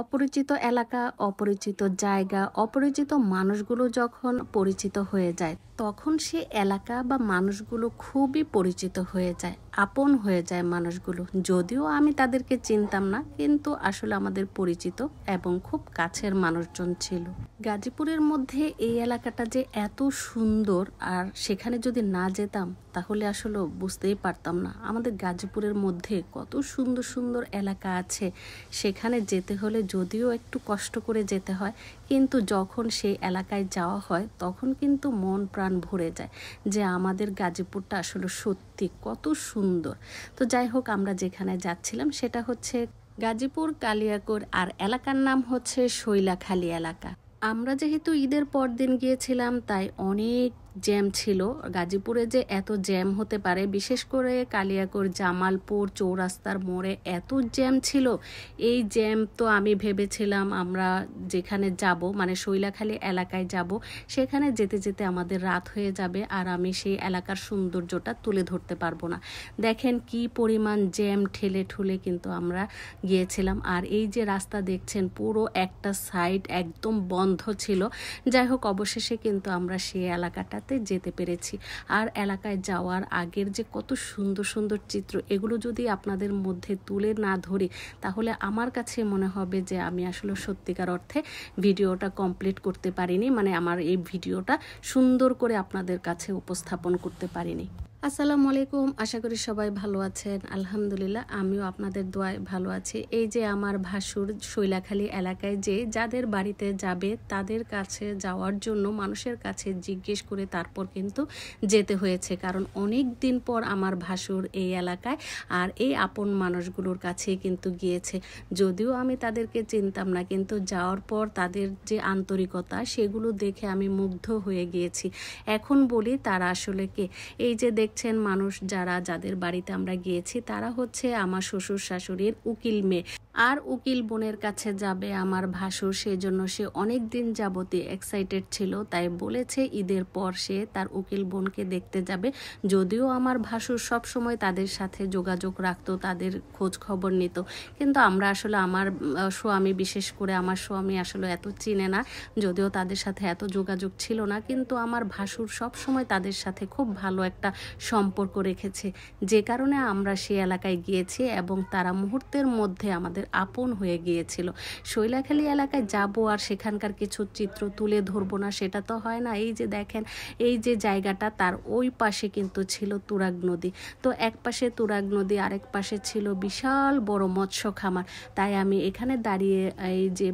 অপরিচিত এলাকা, অপরিচিত জায়গা, অপরিচিত মানুষগুলো যখন পরিচিত হয়ে যায়, তখন সে এলাকা বা মানুষগুলো খুবই পরিচিত হয়ে যায়, আপন হয়ে যায় মানুষগুলো। যদিও আমি তাদেরকে চিনতাম না, কিন্তু আসলে আমাদের পরিচিত এবং খুব কাছের মানুষজন ছিল। গাজীপুরের মধ্যে এই এলাকাটা যে এত সুন্দর, আর সেখানে যদি না যেতাম তাহলে আসলে বুঝতেই পারতাম না আমাদের গাজীপুরের মধ্যে কত সুন্দর সুন্দর এলাকা আছে। সেখানে যেতে হলে যদিও একটু কষ্ট করে যেতে হয়, কিন্তু যখন সেই এলাকায় যাওয়া হয় তখন কিন্তু মন প্রাণ ভরে যায় যে আমাদের গাজীপুরটা আসলে সত্যি কত সুন্দর। তো যাই হোক, আমরা যেখানে যাচ্ছিলাম সেটা হচ্ছে গাজীপুর কালিয়াকৈর, আর এলাকার নাম হচ্ছে শৈলাখালী এলাকা। আমরা যেহেতু ঈদের পর দিন গিয়েছিলাম, তাই অনেক জ্যাম ছিল। গাজীপুরে যে এত জ্যাম হতে পারে, বিশেষ করে কালিয়াকৈর জামালপুর চৌরাস্তার মোড়ে এত জ্যাম ছিল। এই জ্যাম তো আমি ভেবেছিলাম আমরা যেখানে যাব, মানে শৈলাখালী এলাকায় যাব, সেখানে যেতে যেতে আমাদের রাত হয়ে যাবে আর আমি সেই এলাকার সৌন্দর্যটা তুলে ধরতে পারবো না। দেখেন কি পরিমাণ জ্যাম ঠেলে ঠুলে কিন্তু আমরা গিয়েছিলাম। আর এই যে রাস্তা দেখছেন, পুরো একটা সাইড একদম বন্ধ ছিল। যাই হোক, অবশেষে কিন্তু আমরা সেই এলাকাটাতে যেতে পেরেছি। আর এলাকায় যাওয়ার আগের যে কত সুন্দর সুন্দর চিত্র, এগুলো যদি আপনাদের মধ্যে তুলে না ধরি তাহলে আমার কাছে মনে হবে যে আমি আসলে সত্যিকার অর্থে ভিডিওটা কমপ্লিট করতে পারিনি, মানে আমার এই ভিডিওটা সুন্দর করে আপনাদের কাছে উপস্থাপন করতে পারিনি। আসসালামু আলাইকুম, আশা করি সবাই ভালো আছেন। আলহামদুলিল্লাহ, আমিও আপনাদের দোয়ায় ভালো আছি। এই যে আমার ভাসুর শৈলাখালী এলাকায় যে যাদের বাড়িতে যাবে তাদের কাছে যাওয়ার জন্য মানুষের কাছে জিজ্ঞেস করে তারপর কিন্তু যেতে হয়েছে, কারণ অনেক দিন পর আমার ভাসুর এই এলাকায় আর এই আপন মানুষগুলোর কাছেই কিন্তু গিয়েছে। যদিও আমি তাদেরকে চিনতাম না, কিন্তু যাওয়ার পর তাদের যে আন্তরিকতা সেগুলো দেখে আমি মুগ্ধ হয়ে গিয়েছি। এখন বলি তারা আসলে কে। এই যে দেখছেন মানুষ যাদের বাড়িতে আমরা গিয়েছি, তারা হচ্ছে আমার শ্বশুর শাশুড়ির উকিল মেয়ে, আর উকিল বোনের কাছে যাবে আমার ভাসুর। সেজন্য সে অনেক দিন যাবতীয় এক্সাইটেড ছিল, তাই বলেছে ঈদের পর সে তার উকিল বোনকে দেখতে যাবে। যদিও আমার ভাসুর সব সময় তাদের সাথে যোগাযোগ রাখতো, তাদের খোঁজ খবর নিত, কিন্তু আমরা আসলে আমার স্বামী, বিশেষ করে আমার স্বামী আসলে এত চিনে না, যদিও তাদের সাথে এত যোগাযোগ ছিল না, কিন্তু আমার ভাসুর সব সময় তাদের সাথে খুব ভালো একটা সম্পর্ক রেখেছে, যে কারণে আমরা সেই এলাকায় গিয়েছি এবং তারা মুহূর্তের মধ্যে আমাদের আপন হয়ে গিয়েছিল। শৈলাখালী এলাকায় যাব আর সেখানকার কিছু চিত্র তুলে ধরবো না, সেটা তো হয় না। এই যে দেখেন, এই যে জায়গাটা, তার ওই পাশে কিন্তু ছিল তুরাগ নদী। তো এক পাশে তুরাগ নদী, আরেক পাশে ছিল বিশাল বড় মৎস্য খামার। তাই আমি এখানে দাঁড়িয়ে এই যে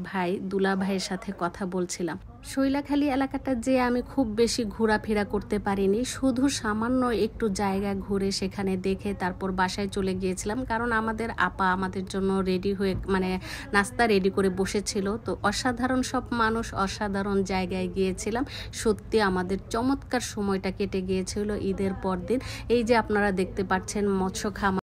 দুলা ভাইয়ের সাথে কথা বলছিলাম। শৈলাখালী এলাকাটা যে আমি খুব বেশি ঘোরাফেরা করতে পারিনি, শুধু সামান্য একটু জায়গা ঘুরে সেখানে দেখে তারপর বাসায় চলে গিয়েছিলাম, কারণ আমাদের আপা আমাদের জন্য রেডি হয়ে, মানে নাস্তা রেডি করে বসেছিল। তো অসাধারণ সব মানুষ, অসাধারণ জায়গায় গিয়েছিলাম। সত্যি আমাদের চমৎকার সময়টা কেটে গিয়েছিল ঈদের পর দিন। এই যে আপনারা দেখতে পাচ্ছেন মৎস্য খামার।